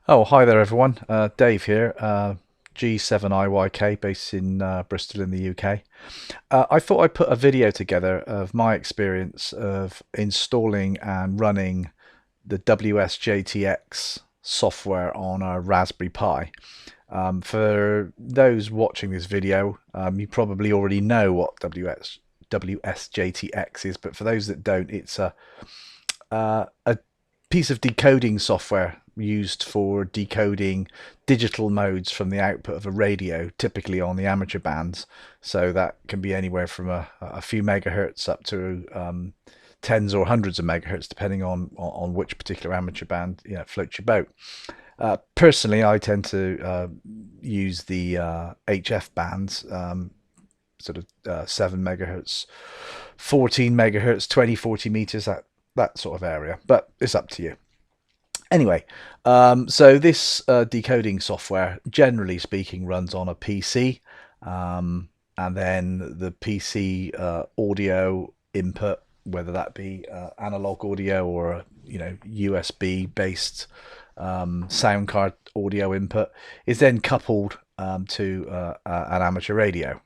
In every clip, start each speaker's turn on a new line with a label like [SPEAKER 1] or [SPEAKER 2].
[SPEAKER 1] Oh, hi there, everyone. Dave here, G7IYK, based in Bristol in the UK. I thought I'd put a video together of my experience of installing and running the WSJT-X software on a Raspberry Pi. For those watching this video, you probably already know what WSJT-X is, but for those that don't, it's a piece of decoding software used for decoding digital modes from the output of a radio, typically on the amateur bands. So that can be anywhere from a few megahertz up to tens or hundreds of megahertz, depending on which particular amateur band floats your boat. Personally, I tend to use the HF bands, sort of 7 megahertz, 14 megahertz, 20, 40 meters, that sort of area. But it's up to you. Anyway, so this decoding software, generally speaking, runs on a PC, and then the PC audio input, whether that be analog audio or USB based sound card audio input, is then coupled to an amateur radio.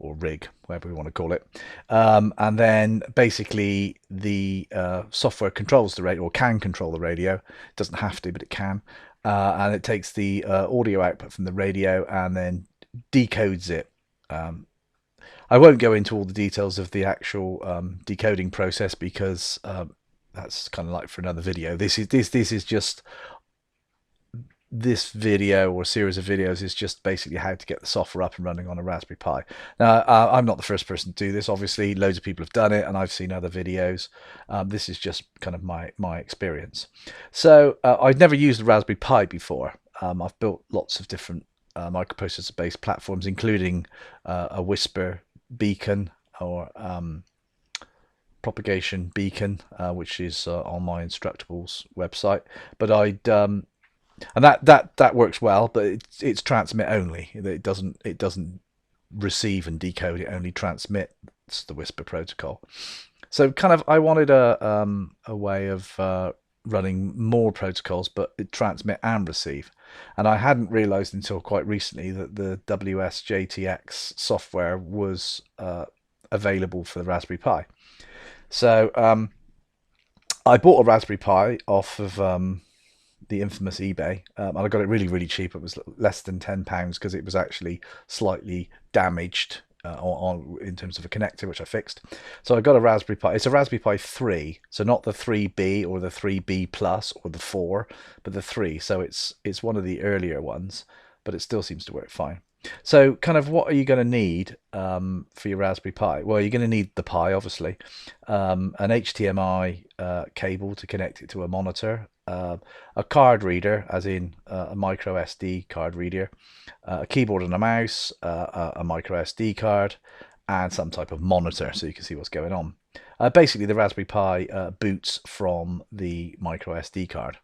[SPEAKER 1] Or rig, whatever we want to call it. And then basically the software controls the radio, or can control the radio. It doesn't have to, but it can. And it takes the audio output from the radio and then decodes it. I won't go into all the details of the actual decoding process because that's kind of like for another video. This is just this video or series of videos is just basically how to get the software up and running on a Raspberry Pi. Now, I'm not the first person to do this. Obviously, loads of people have done it, and I've seen other videos. This is just kind of my experience. So I'd never used a Raspberry Pi before. I've built lots of different microprocessor-based platforms, including a Whisper beacon or propagation beacon, which is on my Instructables website. But and that works well, but it's transmit only. It doesn't receive and decode. It only transmits the Whisper protocol. So kind of I wanted a way of running more protocols, but it transmit and receive. And I hadn't realized until quite recently that the WSJT-X software was available for the Raspberry Pi. So I bought a Raspberry Pi off of the infamous eBay, and I got it really cheap. It was less than £10 because it was actually slightly damaged in terms of a connector, which I fixed. So I got a Raspberry Pi. It's a Raspberry Pi 3, so not the 3B or the 3B plus or the 4, but the 3. So it's one of the earlier ones, but it still seems to work fine. So kind of what are you going to need for your Raspberry Pi? Well, you're going to need the Pi, obviously, an HDMI cable to connect it to a monitor, a card reader, as in a micro SD card reader, a keyboard and a mouse, a micro SD card, and some type of monitor so you can see what's going on. Basically, the Raspberry Pi boots from the micro SD card.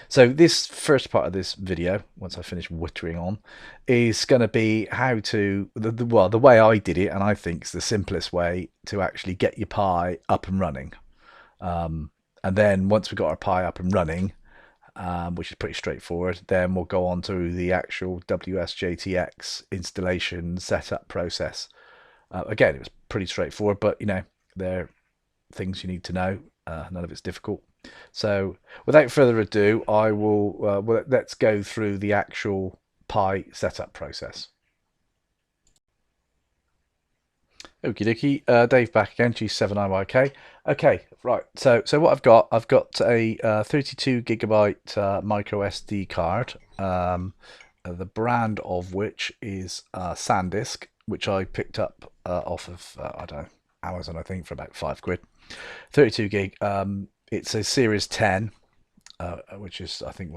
[SPEAKER 1] So this first part of this video, once I finish wittering on, is going to be how to, well, the way I did it, and I think it's the simplest way to actually get your Pi up and running. And then once we got our Pi up and running, which is pretty straightforward, then we'll go on to the actual WSJT-X installation setup process. Again, it was pretty straightforward, but there are things you need to know. None of it's difficult. So without further ado, I will let's go through the actual Pi setup process. Okie dokie, Dave back again, G7IYK. Okay, right, so what I've got a 32 gigabyte micro SD card, the brand of which is SanDisk, which I picked up off of, I don't know, Amazon, I think, for about £5. 32 gig, it's a Series 10, which is, I think,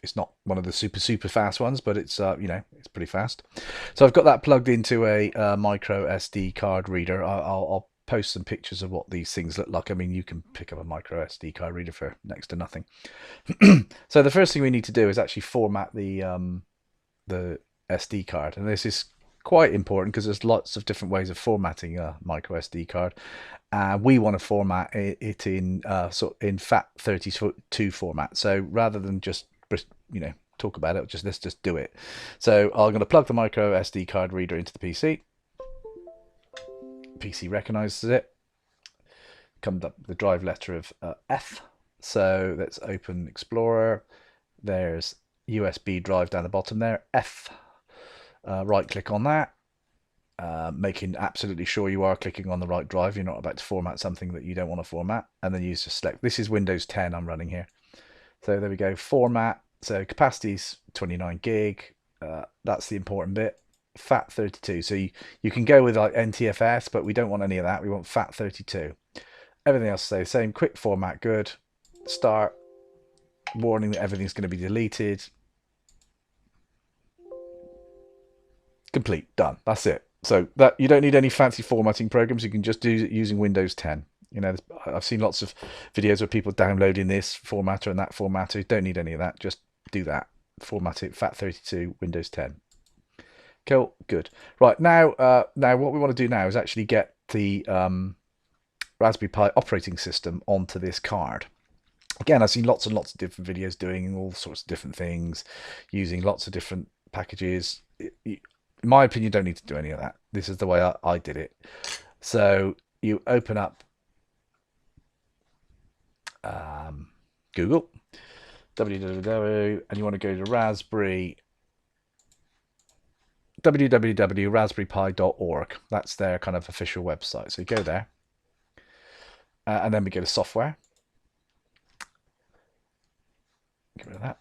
[SPEAKER 1] it's not one of the super fast ones, but it's it's pretty fast. So I've got that plugged into a micro SD card reader. I'll post some pictures of what these things look like. I mean, you can pick up a micro SD card reader for next to nothing. So the first thing we need to do is actually format the SD card, and this is quite important because there's lots of different ways of formatting a micro SD card. We want to format it in in FAT32 format. So rather than just talk about it, let's just do it. So I'm going to plug the micro SD card reader into the PC. PC recognizes it. Comes up the drive letter of F. So let's open Explorer. There's USB drive down the bottom there, F. Right click on that, making absolutely sure you are clicking on the right drive. You're not about to format something that you don't want to format. And then you just select, this is Windows 10 I'm running here. So there we go, format. So capacity's 29 gig. That's the important bit. FAT32. So you can go with like NTFS, but we don't want any of that. We want FAT32. Everything else stays the same. Quick format, good. Start. Warning that everything's going to be deleted. Complete. Done. That's it. So that you don't need any fancy formatting programs. You can just do it using Windows 10. I've seen lots of videos of people downloading this formatter and that formatter. You don't need any of that. Just do that. Format it. FAT32 Windows 10. Cool. Good. Right, now what we want to do now is actually get the Raspberry Pi operating system onto this card. Again, I've seen lots and lots of different videos doing all sorts of different things, using lots of different packages. In my opinion, you don't need to do any of that. This is the way I did it. So you open up Google, www, and you want to go to www.raspberrypi.org. That's their kind of official website. So you go there, and then we go to software. Get rid of that.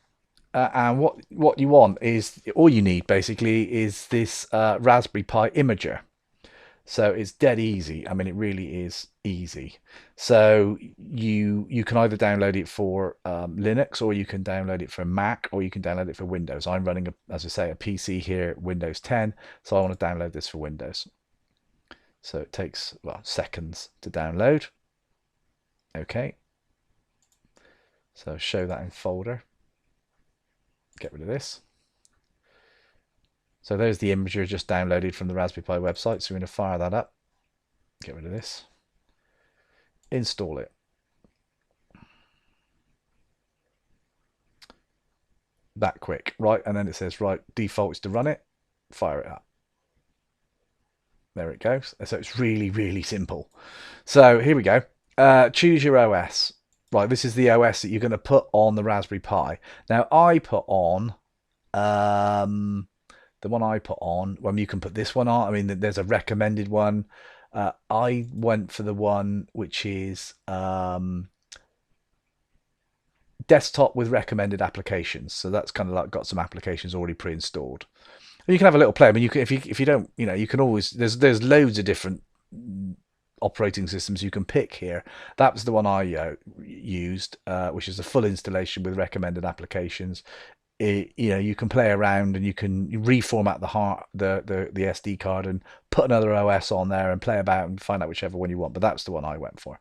[SPEAKER 1] And what you want is, all you need basically is this Raspberry Pi imager. So it's dead easy. I mean, it really is easy. So you can either download it for Linux, or you can download it for Mac, or you can download it for Windows. I'm running, as I say, a PC here, Windows 10. So I want to download this for Windows. So it takes, well, seconds to download. Okay. So show that in folder. Get rid of this. So there's the imager just downloaded from the Raspberry Pi website. So we're going to fire that up. Get rid of this. Install it. That quick, right? And then it says, right, default is to run it. Fire it up. There it goes. So it's really, really simple. So here we go. Choose your OS. Right, this is the OS that you're going to put on the Raspberry Pi. Now, I put on the one I put on. Well, you can put this one on. I mean, there's a recommended one. I went for the one which is desktop with recommended applications. So that's kind of like got some applications already pre-installed. And you can have a little play. I mean, you can, if you don't, you can always, there's loads of different operating systems you can pick here. That was the one I used, which is a full installation with recommended applications. You can play around and you can reformat the SD card and put another OS on there and play about and find out whichever one you want. But that's the one I went for.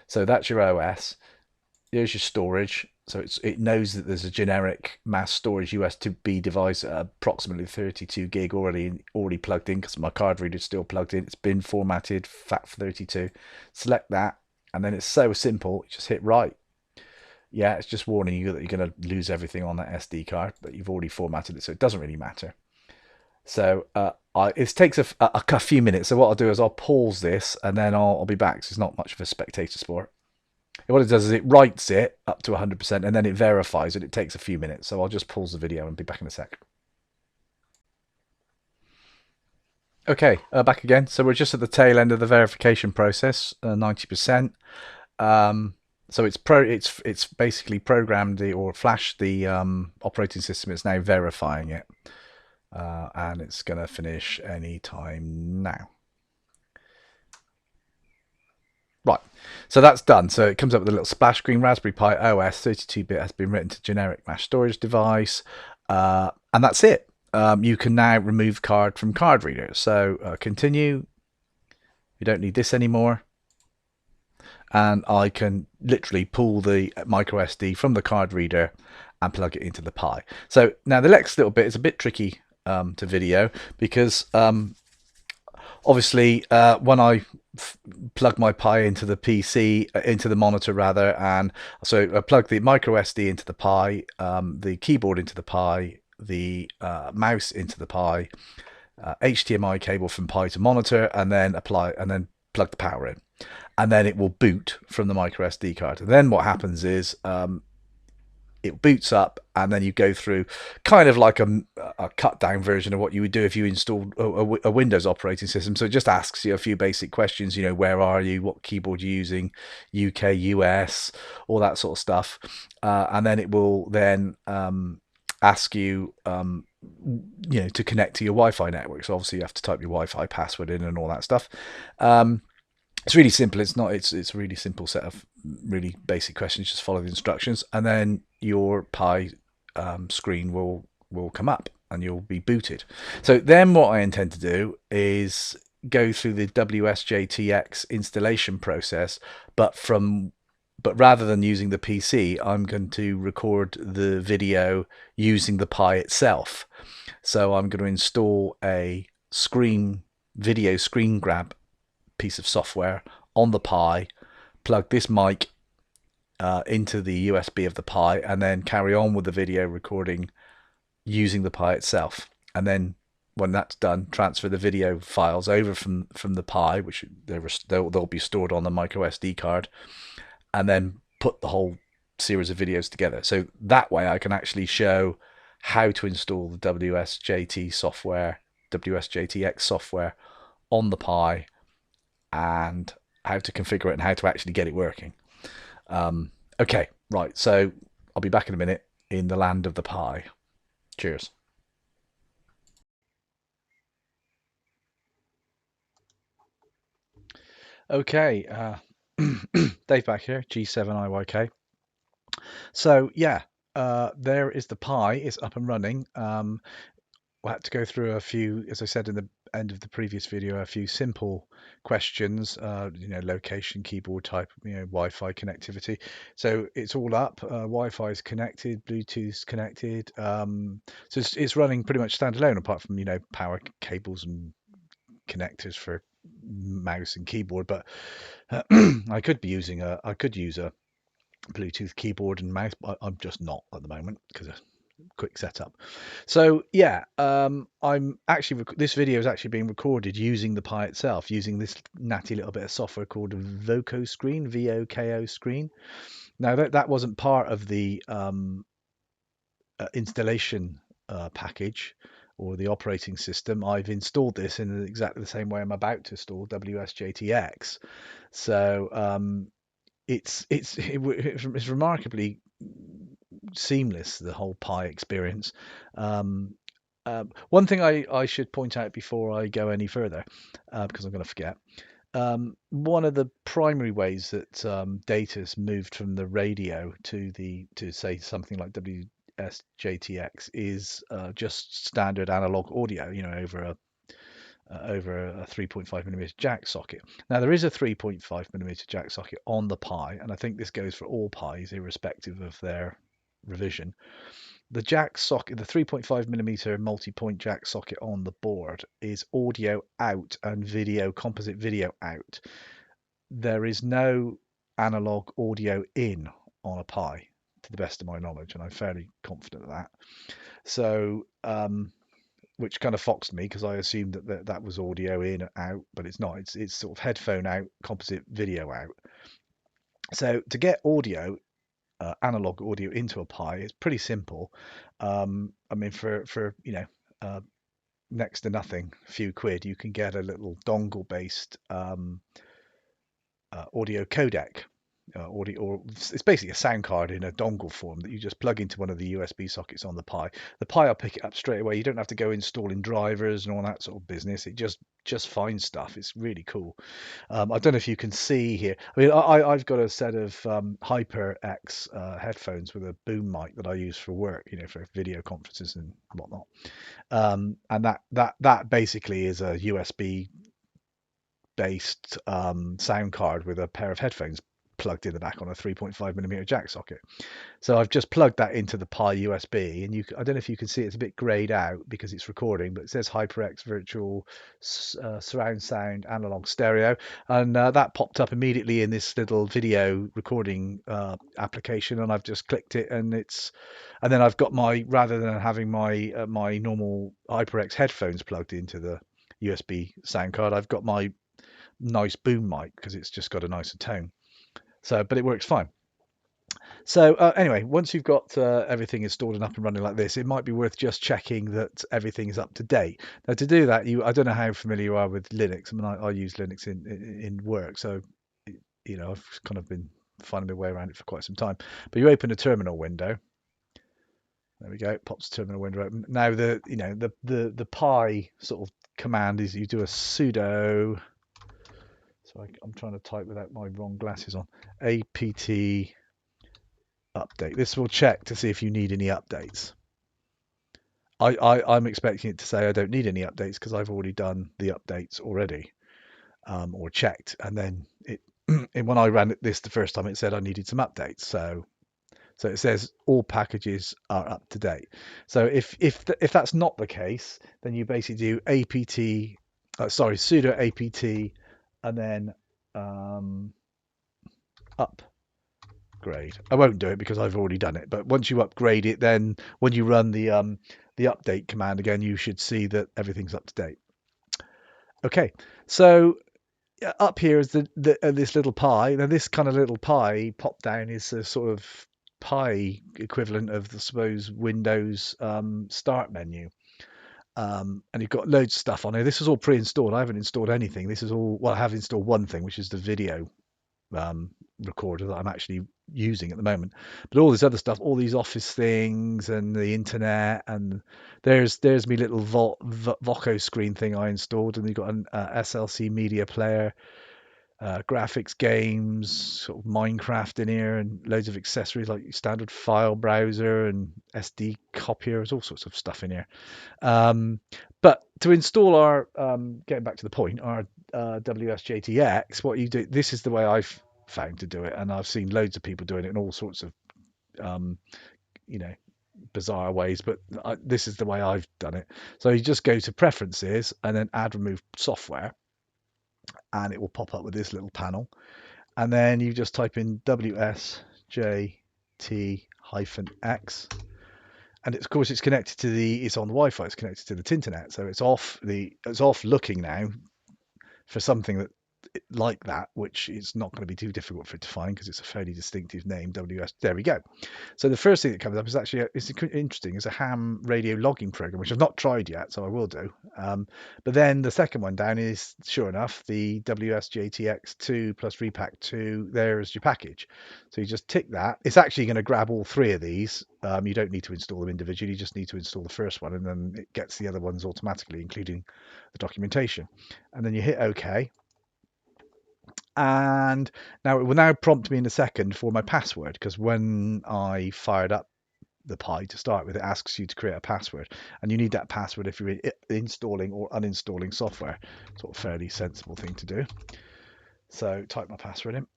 [SPEAKER 1] So that's your OS. Here's your storage. So it knows that there's a generic mass storage USB device at approximately 32 gig already plugged in, because my card reader is still plugged in. It's been formatted FAT32. Select that, and then it's so simple. Just hit right. Yeah, it's just warning you that you're going to lose everything on that SD card, but you've already formatted it, so it doesn't really matter. So it takes a few minutes. So what I'll do is I'll pause this, and then I'll be back. So it's not much of a spectator sport. And what it does is it writes it up to 100%, and then it verifies it. It takes a few minutes. So I'll just pause the video and be back in a sec. Okay, back again. So we're just at the tail end of the verification process, 90%. So it's basically programmed or flashed the operating system. It's now verifying it, and it's going to finish any time now. Right, so that's done. So it comes up with a little splash screen. Raspberry Pi OS 32-bit has been written to generic mass storage device, and that's it. You can now remove card from card reader. So continue. You don't need this anymore. And I can literally pull the micro SD from the card reader and plug it into the Pi. So now the next little bit is a bit tricky to video, because obviously when I plug my Pi into the PC, into the monitor rather, and so I plug the micro SD into the Pi, the keyboard into the Pi, the mouse into the Pi, HDMI cable from Pi to monitor, and then plug the power in, and then it will boot from the micro SD card. And then what happens is it boots up, and then you go through kind of like a cut down version of what you would do if you installed a Windows operating system. So it just asks you a few basic questions, where are you, what keyboard you're using, UK, US, all that sort of stuff. And then it will then ask you, to connect to your Wi-Fi network. So obviously you have to type your Wi-Fi password in and all that stuff. It's really simple. It's a really simple set of really basic questions. Just follow the instructions, and then your Pi screen will come up, and you'll be booted. So then what I intend to do is go through the WSJT-X installation process, but rather than using the PC, I'm going to record the video using the Pi itself. So I'm going to install a video screen grab piece of software on the Pi, plug this mic into the USB of the Pi, and then carry on with the video recording using the Pi itself. And then when that's done, transfer the video files over from the Pi, which they'll be stored on the micro SD card, and then put the whole series of videos together. So that way I can actually show how to install the WSJT-X software on the Pi, and how to configure it and how to actually get it working. Okay, right, so I'll be back in a minute in the land of the Pi. Cheers. Okay, Dave back here, G7IYK. So yeah, there is the Pi. It's up and running. We'll have to go through a few, as I said in the end of the previous video, a few simple questions, location, keyboard type, Wi-Fi connectivity. So it's all up. Wi-Fi is connected, Bluetooth's connected. So it's running pretty much standalone, apart from power cables and connectors for mouse and keyboard. But I could use a Bluetooth keyboard and mouse, but I'm just not at the moment because of quick setup. So yeah, I'm actually this video is actually being recorded using the Pi itself, using this natty little bit of software called Voco Screen, VOKO Screen. Now that wasn't part of the installation package or the operating system. I've installed this in exactly the same way I'm about to install WSJT-X. So it's remarkably seamless, the whole Pi experience. One thing I should point out before I go any further, because I'm going to forget, one of the primary ways that data's moved from the radio to say something like WSJT-X is just standard analog audio, over a 3.5mm jack socket. Now there is a 3.5mm jack socket on the Pi, and I think this goes for all Pis irrespective of their revision. The jack socket, the 3.5mm multi-point jack socket on the board, is audio out and composite video out. There is no analog audio in on a Pi, to the best of my knowledge, and I'm fairly confident of that. So which kind of foxed me, because I assumed that was audio in and out, but it's not. It's sort of headphone out, composite video out. So to get audio, analog audio into a Pi, it's pretty simple. I mean, for next to nothing, a few quid, you can get a little dongle-based audio codec. Or it's basically a sound card in a dongle form that you just plug into one of the USB sockets on the Pi. The Pi will pick it up straight away. You don't have to go installing drivers and all that sort of business. It just finds stuff. It's really cool. I don't know if you can see here. I mean, I've got a set of HyperX headphones with a boom mic that I use for work, for video conferences and whatnot. And that basically is a USB based sound card with a pair of headphones plugged in the back on a 3.5mm jack socket. So I've just plugged that into the Pi USB, and I don't know if you can see it's a bit grayed out because it's recording, but it says HyperX Virtual Surround Sound Analog Stereo, and that popped up immediately in this little video recording application, and I've just clicked it, and then I've got rather than having my normal HyperX headphones plugged into the USB sound card, I've got my nice boom mic because it's just got a nicer tone. So, but it works fine. So anyway, once you've got everything installed and up and running like this, it might be worth just checking that everything is up to date. Now, to do that, I don't know how familiar you are with Linux. I mean, I use Linux in work, so I've kind of been finding my way around it for quite some time. But you open a terminal window. There we go. It pops the terminal window open. Now the Pi sort of command is you do a sudo. So I'm trying to type without my wrong glasses on. apt update. This will check to see if you need any updates. I'm expecting it to say I don't need any updates because I've already done the updates already, or checked, and then when I ran this the first time, it said I needed some updates. So it says all packages are up to date. So if that's not the case, then you basically do sudo apt, and then upgrade. I won't do it because I've already done it. But once you upgrade it, then when you run the update command again, you should see that everything's up to date. Okay, so up here is this little Pi. Now this kind of little Pi pop down is a sort of Pi equivalent of the suppose Windows start menu. And you've got loads of stuff on here. This is all pre-installed. I haven't installed anything. This is all, well, I have installed one thing, which is the video recorder that I'm actually using at the moment. But all this other stuff, all these Office things and the internet, and there's me little Voco screen thing I installed, and you've got an SLC media player, graphics, games, sort of Minecraft in here, and loads of accessories like standard file browser and SD copier. There's all sorts of stuff in here. But to install our, getting back to the point, our WSJT-X, what you do, this is the way I've found to do it, and I've seen loads of people doing it in all sorts of, bizarre ways, but this is the way I've done it. So you just go to Preferences and then Add Remove Software, and it will pop up with this little panel, and then you just type in WSJT-X. And of course it's connected to it's on the Wi-Fi. It's connected to the Tinternet, so it's off looking now for something like that, which is not going to be too difficult for it to find because it's a fairly distinctive name. There we go. So the first thing that comes up is actually it's interesting. It's a ham radio logging program, which I've not tried yet, so I will do. But then the second one down is, sure enough, the WSJT-X2 plus Repack 2. There's your package. So you just tick that. It's actually going to grab all three of these. You don't need to install them individually. You just need to install the first one, and then it gets the other ones automatically, including the documentation. And then you hit OK. And now it will now prompt me in a second for my password, because when I fired up the Pi to start with, it asks you to create a password, and you need that password if you're installing or uninstalling software. Sort of fairly sensible thing to do. So type my password in,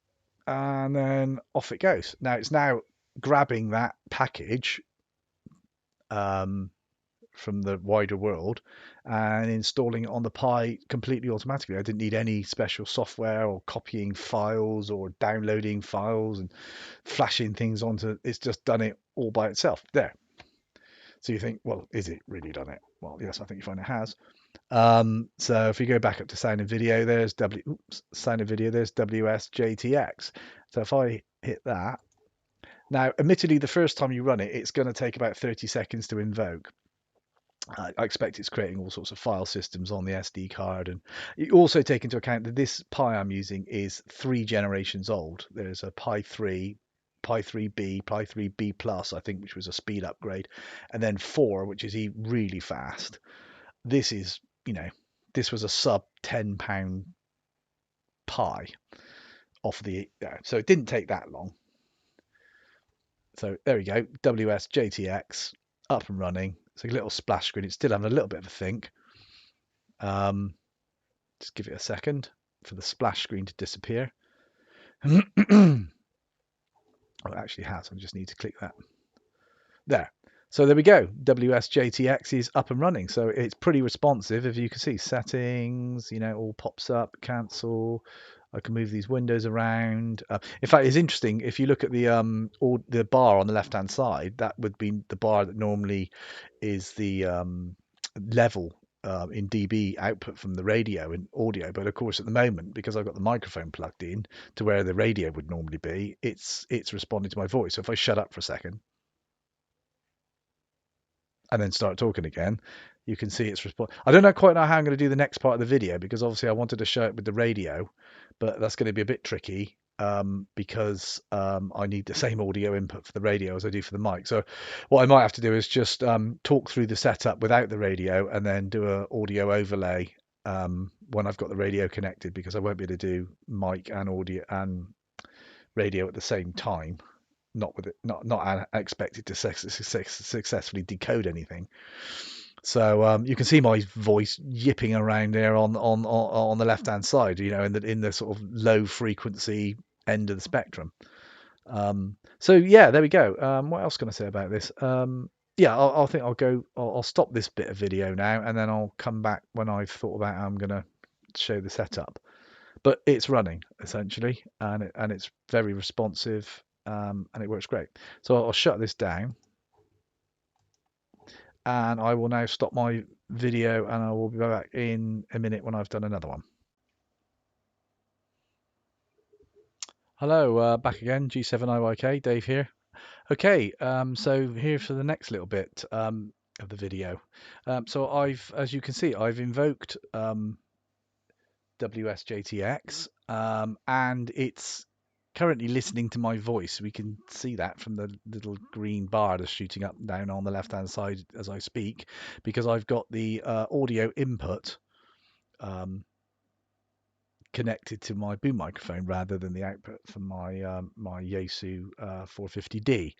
[SPEAKER 1] and then off it goes. Now it's now grabbing that package from the wider world and installing it on the Pi completely automatically. I didn't need any special software or copying files or downloading files and flashing things onto. It's just done it all by itself there. So you think, well, is it really done it? Well, yes, I think you find it has. So if you go back up to sound and video, there's sound and video, there's WSJT-X. So if I hit that, now admittedly the first time you run it, it's going to take about 30 seconds to invoke. I expect it's creating all sorts of file systems on the SD card, and you also take into account that this Pi I'm using is 3 generations old. There's a Pi 3, Pi 3B, Pi 3B Plus, I think, which was a speed upgrade, and then 4, which is really fast. This is, this was a sub £10 Pi off the, so it didn't take that long. So there we go, WSJT-X up and running. It's a little splash screen. It's still having a little bit of a think. Just give it a second for the splash screen to disappear. Oh, it actually has. I just need to click that. There. So there we go. WSJT-X is up and running. So it's pretty responsive. If you can see settings, you know, all pops up, cancel. I can move these windows around. In fact, it's interesting. If you look at the bar on the left-hand side, that would be the bar that normally is the level in dB output from the radio and audio. But of course, at the moment, because I've got the microphone plugged in to where the radio would normally be, it's responding to my voice. So if I shut up for a second and then start talking again, you can see it's respond. I don't know quite know how I'm going to do the next part of the video because obviously I wanted to show it with the radio, but that's going to be a bit tricky because I need the same audio input for the radio as I do for the mic. So what I might have to do is just talk through the setup without the radio and then do a audio overlay when I've got the radio connected, because I won't be able to do mic and audio and radio at the same time. Not with it, not expected to successfully decode anything. So you can see my voice yipping around there on the left hand side, you know, in the sort of low frequency end of the spectrum. So yeah, there we go. What else can I say about this? Yeah, I'll think I'll go. I'll stop this bit of video now, and then I'll come back when I've thought about how I'm going to show the setup. But it's running essentially, and it's very responsive, and it works great. So I'll shut this down, and I will now stop my video, and I will be back in a minute when I've done another one. Hello, back again, G7IYK, Dave here. Okay, so here for the next little bit of the video. So as you can see, I've invoked WSJT-X, and it's currently listening to my voice. We can see that from the little green bar that's shooting up and down on the left-hand side as I speak, because I've got the audio input connected to my boom microphone rather than the output from my Yaesu 450D.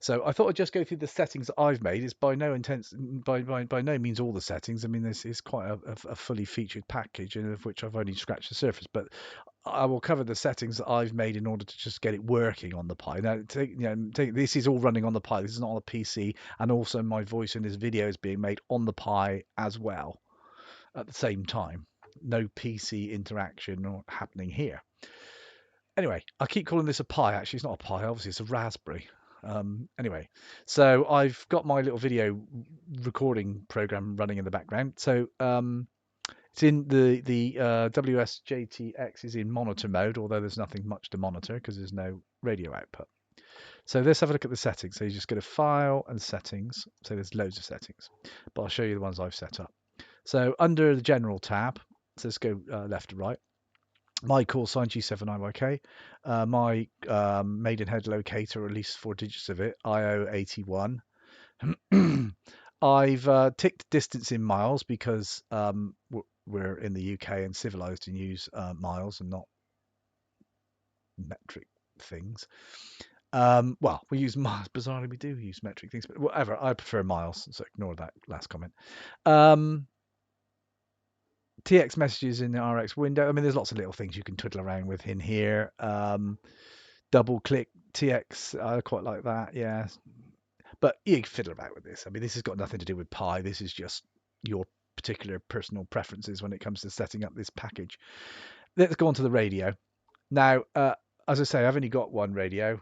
[SPEAKER 1] So I thought I'd just go through the settings that I've made. It's by no means all the settings. I mean, this is quite a fully featured package, and of which I've only scratched the surface. But I will cover the settings that I've made in order to just get it working on the Pi. Now, this is all running on the Pi. This is not on a PC, and also my voice in this video is being made on the Pi as well at the same time. No PC interaction happening here. Anyway, I keep calling this a Pi. Actually, it's not a Pi. Obviously, it's a Raspberry. Anyway, so I've got my little video recording program running in the background. So it's in the WSJT-X is in monitor mode, although there's nothing much to monitor because there's no radio output. So let's have a look at the settings. So you just go to File and Settings. So there's loads of settings, but I'll show you the ones I've set up. So under the General tab, so let's go left to right. My call sign G7IYK, my Maidenhead locator, at least 4 digits of it, IO81. I've ticked distance in miles because we're in the UK and civilized and use miles and not metric things. Well, we use miles. Bizarrely, we do use metric things, but whatever. I prefer miles, so ignore that last comment. TX messages in the RX window. I mean, there's lots of little things you can twiddle around with in here. Double click TX. I quite like that. Yeah. But you can fiddle about with this. I mean, this has got nothing to do with Pi. This is just your particular personal preferences when it comes to setting up this package. Let's go on to the radio. Now, as I say, I've only got one radio.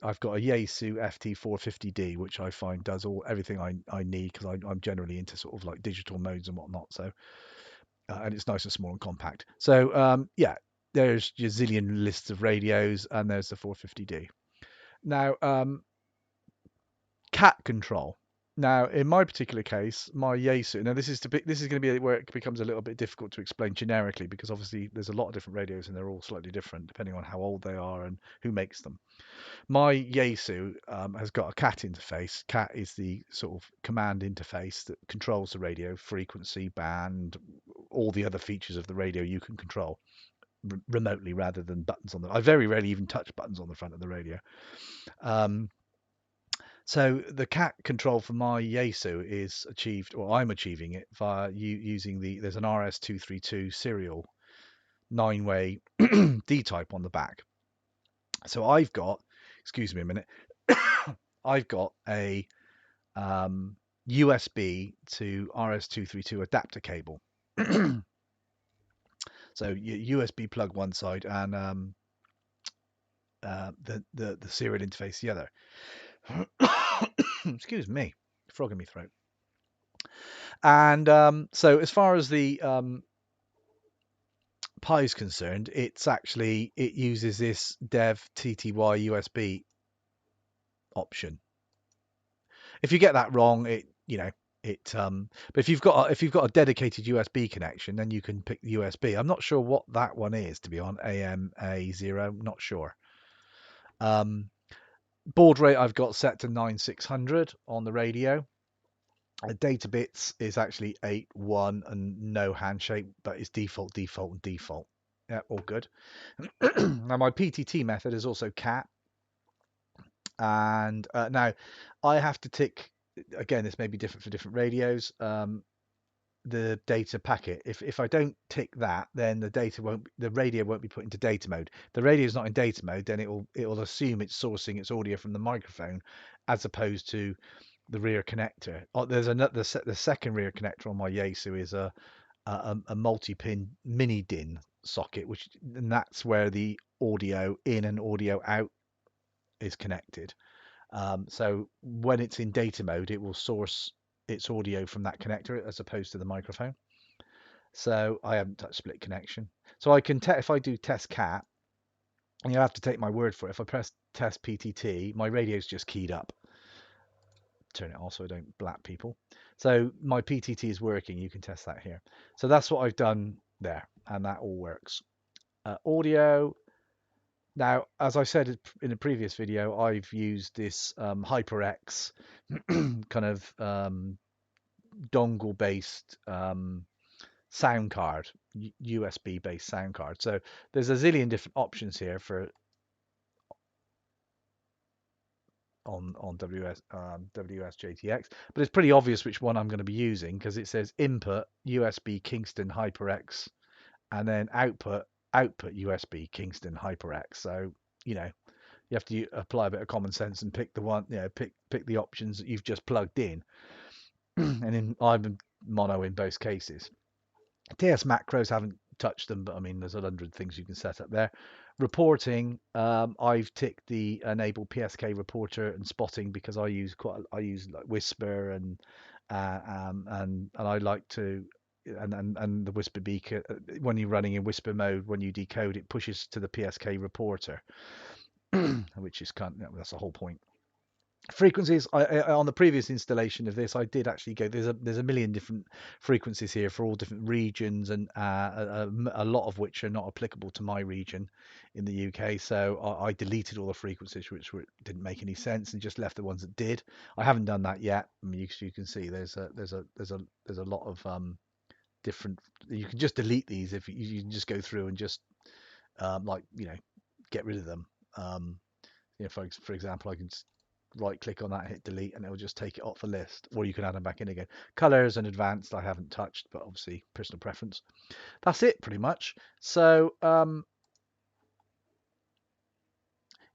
[SPEAKER 1] I've got a Yaesu FT450D, which I find does everything I need because I'm generally into sort of like digital modes and whatnot. So, and it's nice and small and compact. So, yeah, there's your zillion lists of radios, and there's the 450D. Now, cat control. Now, in my particular case, my Yaesu. Now, this is going to be where it becomes a little bit difficult to explain generically because obviously there's a lot of different radios and they're all slightly different depending on how old they are and who makes them. My Yaesu has got a cat interface. Cat is the sort of command interface that controls the radio frequency, band, all the other features of the radio you can control remotely rather than buttons on the. I very rarely even touch buttons on the front of the radio. So the cat control for my Yaesu is achieved, or I'm achieving it via using there's an RS232 serial 9-way D-type on the back. So I've got, excuse me a minute, I've got a USB to RS-232 adapter cable. So USB plug one side and the serial interface the other. Excuse me, frog in my throat. And so as far as the Pi is concerned, it uses this dev TTY USB option. If you get that wrong, but if you've got a dedicated USB connection, then you can pick the USB. I'm not sure what that one is, to be honest. AMA0, not sure. Baud rate I've got set to 9600 on the radio. The data bits is actually 8.1 and no handshake, but it's default, default, and default. Yeah, all good. Now my PTT method is also cat, and now I have to tick. Again, this may be different for different radios. The data packet. If I don't tick that, then the radio won't be put into data mode. If the radio is not in data mode, then it'll assume it's sourcing its audio from the microphone, as opposed to the rear connector. Oh, there's another the second rear connector on my Yaesu is a multi-pin mini DIN socket, and that's where the audio in and audio out is connected. So when it's in data mode, it will source its audio from that connector as opposed to the microphone. So I haven't touched split connection. So I can if I do test cat, and you'll have to take my word for it. If I press test PTT, my radio's just keyed up. Turn it off so I don't blap people. So my PTT is working. You can test that here. So that's what I've done there, and that all works. Audio. Now, as I said in a previous video, I've used this HyperX kind of dongle-based sound card, USB-based sound card. So there's a zillion different options here for on WSJT-X, but it's pretty obvious which one I'm going to be using because it says input USB Kingston HyperX and then output USB Kingston HyperX. So you have to apply a bit of common sense and pick the one, pick the options that you've just plugged in. And I'm mono in both cases. TS macros haven't touched them, but I mean, there's 100 things you can set up there. Reporting, I've ticked the enable PSK reporter and spotting because I use like Whisper and I like to and the Whisper beacon when you're running in Whisper mode, when you decode it pushes to the PSK reporter, which is that's the whole point. Frequencies, on the previous installation of this, I did actually go. There's a million different frequencies here for all different regions, and a lot of which are not applicable to my region in the UK. So I deleted all the frequencies which didn't make any sense and just left the ones that did. I haven't done that yet. I mean, you can see there's a lot of different. You can just delete these if you can just go through and just get rid of them. For example, I can just right click on that, hit delete, and it'll just take it off the list, or you can add them back in again. Colors and advanced I haven't touched, but obviously personal preference. That's it pretty much. So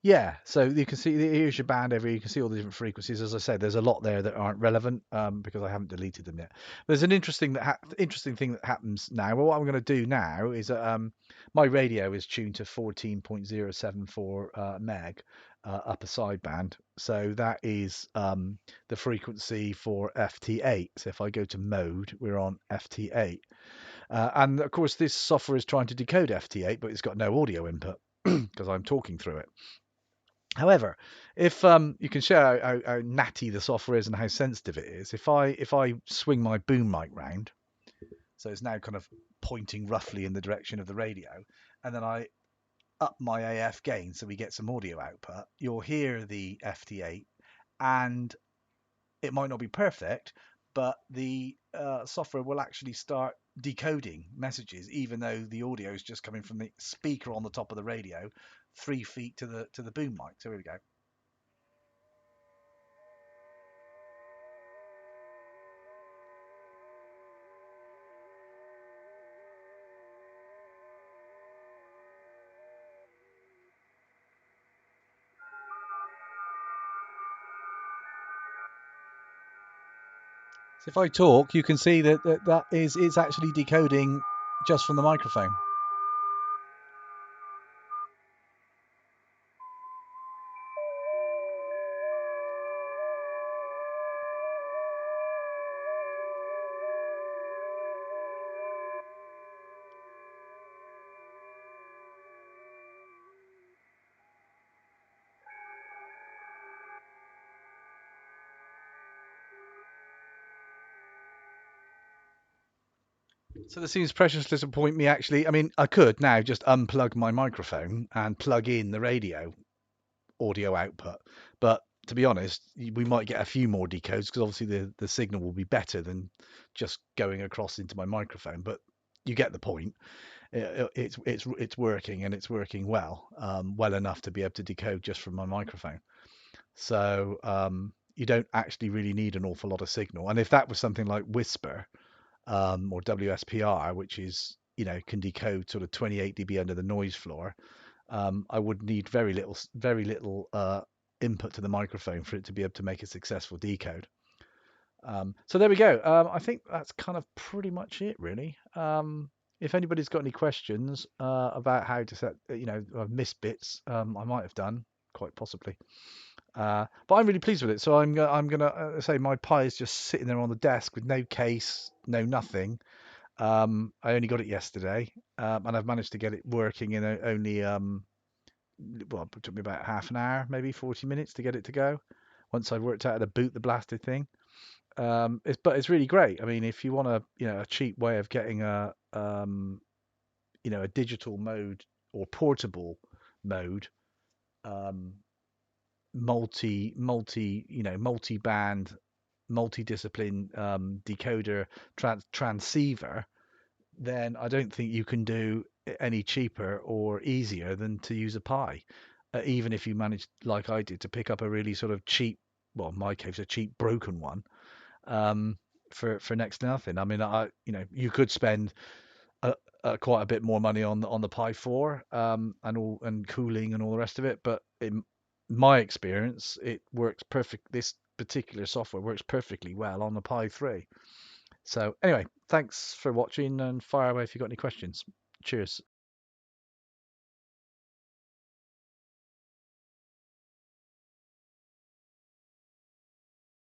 [SPEAKER 1] yeah, so you can see here's your band area. You can see all the different frequencies. As I said, there's a lot there that aren't relevant because I haven't deleted them yet. There's an interesting thing that happens now. Well, what I'm going to do now is my radio is tuned to 14.074 meg upper sideband, so that is the frequency for FT8. So if I go to mode, we're on FT8, and of course this software is trying to decode FT8, but it's got no audio input because I'm talking through it. However, if you can show how natty the software is and how sensitive it is, if I swing my boom mic round, so it's now kind of pointing roughly in the direction of the radio, and then I up my AF gain so we get some audio output, you'll hear the FT8, and it might not be perfect, but the software will actually start decoding messages, even though the audio is just coming from the speaker on the top of the radio, 3 feet to the boom mic. So here we go. So if I talk, you can see that is it's actually decoding just from the microphone. So there seems precious little point me actually. I mean, I could now just unplug my microphone and plug in the radio audio output, but to be honest, we might get a few more decodes because obviously the signal will be better than just going across into my microphone. But you get the point. It's working and it's working well, well enough to be able to decode just from my microphone. So you don't actually really need an awful lot of signal. And if that was something like Whisper or WSPR, which is can decode sort of 28 dB under the noise floor, I would need very little input to the microphone for it to be able to make a successful decode. So there we go. I think that's kind of pretty much it, really. If anybody's got any questions about how to set, I've missed bits, I might have done, quite possibly. But I'm really pleased with it. So I'm gonna say my Pi is just sitting there on the desk with no case, no nothing. I only got it yesterday, and I've managed to get it working in only well, it took me about half an hour, maybe 40 minutes to get it to go. Once I worked out how to boot the blasted thing, but it's really great. I mean, if you want a cheap way of getting a digital mode or portable mode, um, multi-band, multi-discipline decoder transceiver, then I don't think you can do any cheaper or easier than to use a Pi. Even if you manage, like I did, to pick up a really sort of cheap, well, in my case, a cheap broken one, um, for next to nothing. I mean, you could spend quite a bit more money on the Pi 4 and cooling and all the rest of it, but in my experience, it works perfect. This particular software works perfectly well on the Pi 3. So anyway, thanks for watching and fire away if you've got any questions. Cheers.